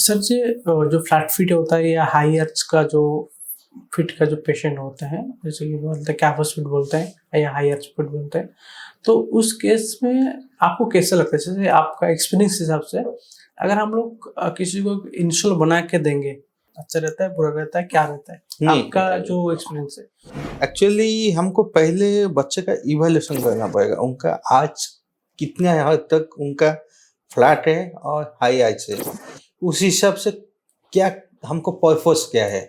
Sir जी जो flat feet होता है या हाई अर्च का जो फीट का जो पेशेंट होते हैं, जैसे कि बोलते हैं कैफस फीट बोलते हैं या हाई अर्च फीट बोलते हैं, तो उस केस में आपको कैसा लगता है? जैसे आपका एक्सपीरियंस हिसाब से अगर हम लोग किसी को इंसोल बना के देंगे, अच्छा रहता है, बुरा रहता है, क्या रहता है? नहीं, आपका जो एक्सपीरियंस है। एक्चुअली हमको पहले बच्चे का इवैल्यूएशन करना पड़ेगा। उनका आज कितना हद तक उनका फ्लैट है और हाई आइज है, उस हिसाब से क्या हमको पर्पस क्या है।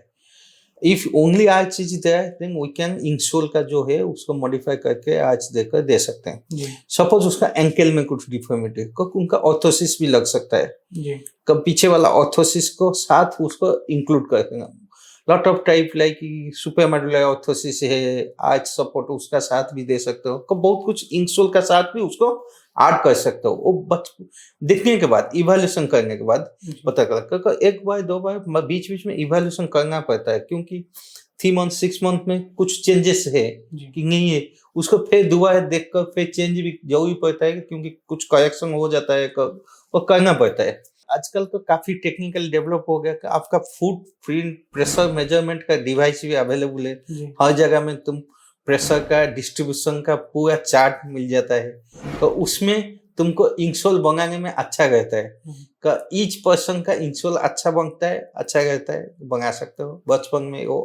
If only eyes is there then we can insole का जो है उसको मॉडिफाई करके आइज देकर दे सकते हैं। जी सपोज उसका एंकल में कुछ डिफॉर्मिटी है, उनका ऑर्थोसिस भी लग सकता है। जी कब पीछे वाला ऑर्थोसिस को साथ उसको इंक्लूड करके lot of type like supramalleolar orthosis है, आज सपोर्ट उसका साथ भी दे सकते हो। को बहुत कुछ इंसोल का साथ भी उसको ऐड कर सकते हो। वो देखने के बाद इवैल्यूएशन करने के बाद जी पता चला, क्योंकि एक बार दो बार बीच बीच में इवैल्यूएशन करना पड़ता है, क्योंकि 3 मंथ 6 मंथ में कुछ चेंजेस है जी कि नहीं है, उसको फिर दोबारा देखकर फिर चेंज भी जरूरी पड़ता है, क्योंकि कुछ करेक्शन हो जाता है वो करना पड़ता है। आजकल तो काफी टेक्निकल डेवलप हो गया कि आपका फुट प्रिंट प्रेशर मेजरमेंट का डिवाइस भी अवेलेबल है। जी हर जगह में तुम प्रेशर का डिस्ट्रीब्यूशन का पूरा चार्ट मिल जाता है, तो उसमें तुमको इंसोल बनाने में अच्छा रहता है। का ईच पर्सन का इंसोल अच्छा बनता है, अच्छा रहता है, बना सकते हो। बचपन में वो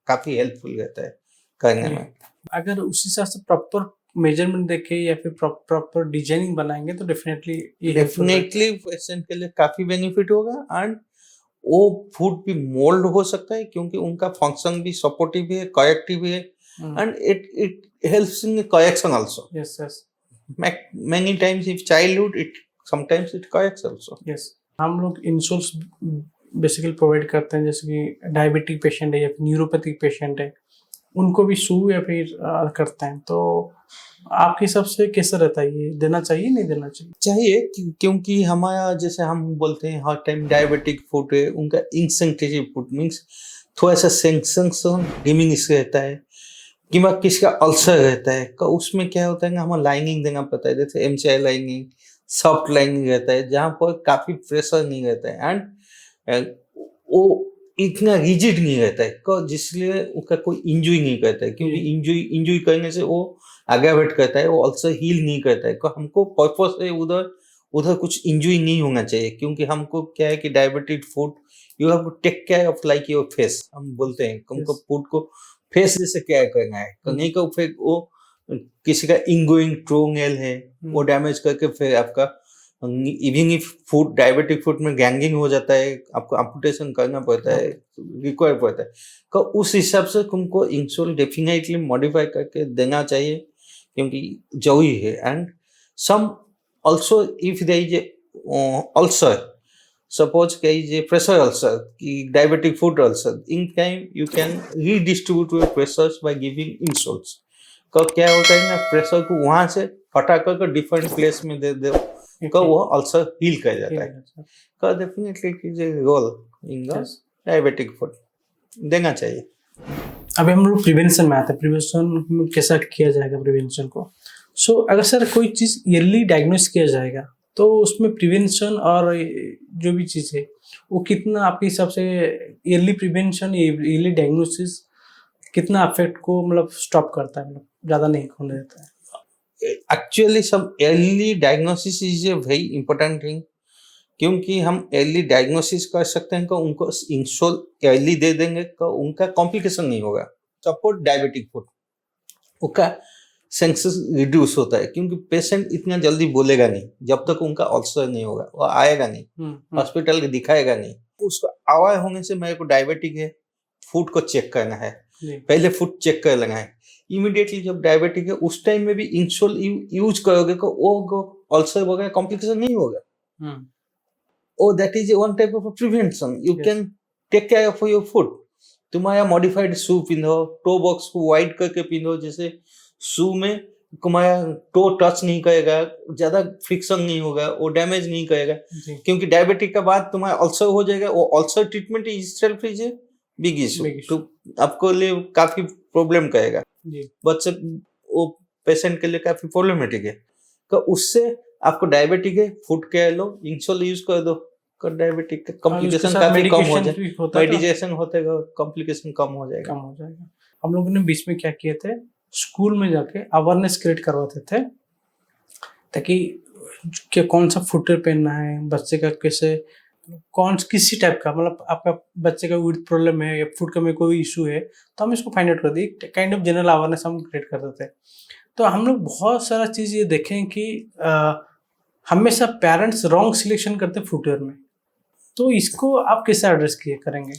काफी हेल्पफुल रहता है करने जी। में। अगर उस हिसाब से प्रॉपर मेजरमेंट देके या फिर प्रॉपर डिजाइनिंग बनाएंगे तो डेफिनेटली ये हेल्पफुल है। डेफिनेटली पेशेंट के लिए काफी बेनिफिट होगा, एंड वो फूड भी मोल्ड हो सकता है, क्योंकि उनका फंक्शन भी सपोर्टिव भी है, करेक्टिव भी है, and it helps in correction also. Yes yes Many times if childhood it sometimes it corrects also. Yes हम लोग इंसोल्स बेसिकली प्रोवाइड करते हैं, जैसे कि डायबिटिक पेशेंट है या फिर न्यूरोपैथिक पेशेंट है, उनको भी शू या फिर करते हैं। तो आपके हिसाब से कैसा रहता है, ये देना चाहिए नहीं देना चाहिए? चाहिए क्योंकि हमारा जैसे हम बोलते हैं हर टाइम डायबिटिक फूड है, उनका इंसेंसिटिव फूड मीन्स थोड़ा सा सेंसेशन डिमिनिश रहता है, कि किसका अल्सर रहता है। का उसमें क्या होता है ना, हमें लाइनिंग देना पड़ता है, जैसे एमसीआई लाइनिंग, सॉफ्ट लाइनिंग रहता है, जहाँ पर काफी प्रेशर नहीं रहता है, एंड वो इतना रिजिड नहीं रहता है, जिसलिए उसका कोई इंजरी नहीं करता है, क्योंकि इंजरी करने से वो एग्रावेट करता है, वो अल्सर हील नहीं करता है। हमको पर्पस है उधर उधर कुछ इंजरी नहीं होना चाहिए, क्योंकि हमको क्या है कि diabetic food you have to take care of like your face. हम बोलते हैं हमको फूड को फेस जैसे केयर करना है, नहीं को फिर वो किसी का इनगोइंग ट्रोंगल है वो डैमेज करके फिर आपका even if food diabetic food में गैंगिंग हो जाता है, आपको एम्पुटेशन करना पड़ता है, रिक्वायर पड़ता है। तो उस हिसाब से तुमको इंसोल डेफिनेटली मॉडिफाई करके देना चाहिए, क्योंकि जरूरी है। And some also if there is ulcer, suppose there is a pressure ulcer, diabetic foot ulcer, in time you can redistribute your pressures by giving insoles। का क्या होता है ना, प्रेशर को वहां से हटा कर डिफरेंट प्लेस में दे दो, का वो अल्सर हील कर जाता है। का डेफिनेटली कीजिए role in the diabetic food देना चाहिए। अभी हम लोग प्रिवेंशन में आते हैं, प्रिवेंशन में कैसा किया जाएगा प्रिवेंशन को। सो अगर सर कोई चीज़ ईयरली डायग्नोस किया जाएगा तो उसमें प्रिवेंशन और जो भी चीज़ है वो कितना आपके हिसाब से ईयरली प्रिवेंशन ईयरली डायग्नोसिस कितना अफेक्ट को मतलब स्टॉप करता है, मतलब ज़्यादा नहीं होने देता है? Actually some early diagnosis is a very important thing, क्योंकि हम अर्ली डायग्नोसिस कर सकते हैं, तो उनको इंसोल अर्ली दे देंगे तो उनका कॉम्प्लिकेशन नहीं होगा। सपोज डायबिटिक फूड उसका सेंसेस रिड्यूस होता है, क्योंकि पेशेंट इतना जल्दी बोलेगा नहीं जब तक उनका अल्सर नहीं होगा, वो आएगा नहीं हॉस्पिटल दिखाएगा नहीं। उसको आवाज होने से मेरे को डायबिटिक है, फूड को चेक करना है, पहले फूड चेक कर लेना है। इमीडिएटली जब डायबिटिक है उस टाइम में भी इंसोल यूज करोगे तो वो अल्सर वगैरह कॉम्प्लिकेशन नहीं होगा। Oh that is one type of prevention. You can take care of your food. तुम्हारा मॉडिफाइड शू पिंधो, टो बॉक्स को वाइड करके पिंधो, जैसे शू में तुम्हारा टो टच नहीं करेगा, ज्यादा फ्रिक्शन नहीं होगा, वो डैमेज नहीं करेगा, क्योंकि डायबिटिक के बाद तुम्हारा अल्सर हो जाएगा। वो ulcer treatment is self is a big issue, तो आपको लिए काफी प्रॉब्लम करेगा। बच्चे वो पेशेंट के लिए काफी प्रॉब्लमेटिक है। तो उससे आपको डायबिटिक है, फूड केयर लो, इंसोल यूज कर दो, का डायबिटिक का और उसके कॉम्प्लिकेशन साथ काफी कम हो मेडिकेशन जाए, भी होता था, मेडिकेशन होते कॉम्प्लिकेशन कम हो जाएगा। कम हो जाएगा। हम लोगों ने बीच में क्या किए थे, स्कूल में जाके अवेयरनेस क्रिएट करवाते थे, ताकि कि कौन सा फुटवेयर पहनना है, बच्चे का कैसे, कौन किसी टाइप का, मतलब आपका बच्चे का विथ प्रॉब्लम है या फुट का में कोई इशू है, तो हम इसको फाइंड आउट कर दिए, काइंड ऑफ जनरल अवेयरनेस हम क्रिएट करते थे। तो हम लोग बहुत सारा चीज़ ये देखें कि हमेशा पेरेंट्स रॉन्ग सिलेक्शन करते फुटवेयर में, तो इसको आप कैसे एड्रेस किए करेंगे?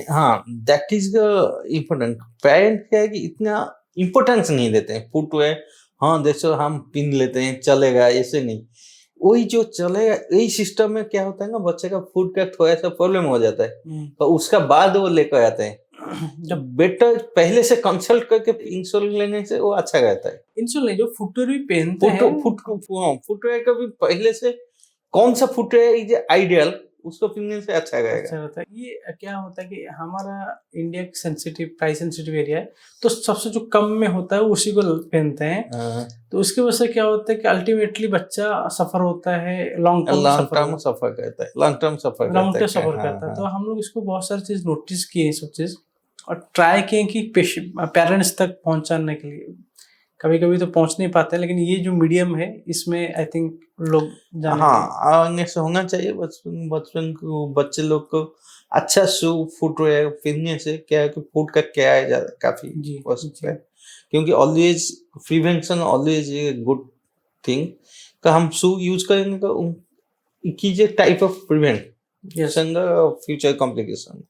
हाँ, that is the important. Parent क्या है कि इतना इम्पोर्टेंस नहीं देते हैं फुटवेयर, हाँ देखो हम पिन लेते हैं चलेगा, ऐसे नहीं। वही जो चलेगा, यही सिस्टम में क्या होता है ना, बच्चे का फुट का थोड़ा सा प्रॉब्लम हो जाता है, तो उसका बाद वो लेकर आते हैं। जब बेटर पहले से कंसल्ट करके इंसोल लेने से वो अच्छा रहता है। इंसोल नहीं, जो फुटवेयर भी पहनते हैं, फुटवेयर का भी पहले से कौन सा फुटवेयर इज आइडियल, उसको पहनने से अच्छा अच्छा रहेगा। रहता है। ये क्या होता है कि हमारा India sensitive, price sensitive area है, तो सबसे जो कम में होता है उसी को पहनते हैं, तो उसकी वजह से क्या होता है कि अल्टीमेटली बच्चा सफर होता है, लॉन्ग टर्म सफर करता है, लॉन्ग टर्म सफर करता है। तो हम लोग इसको बहुत सारी चीज नोटिस किए, ये सब चीज, और ट्राई किए कि पेरेंट्स तक पहुंचाने के लिए। कभी कभी तो पहुंच नहीं पाते हैं, लेकिन ये जो मीडियम है इसमें आई थिंक लोग जाने हाँ, अवेयरनेस होना चाहिए बचपन को, बच्चे लोग को अच्छा शू फुटवेयर पहनने से क्या है कि फुट का क्या है ज्यादा काफी जी, हो सकता है, क्योंकि always prevention always a good thing. का हम शू यूज करेंगे तो कीजिए type of prevent yes. Future complication.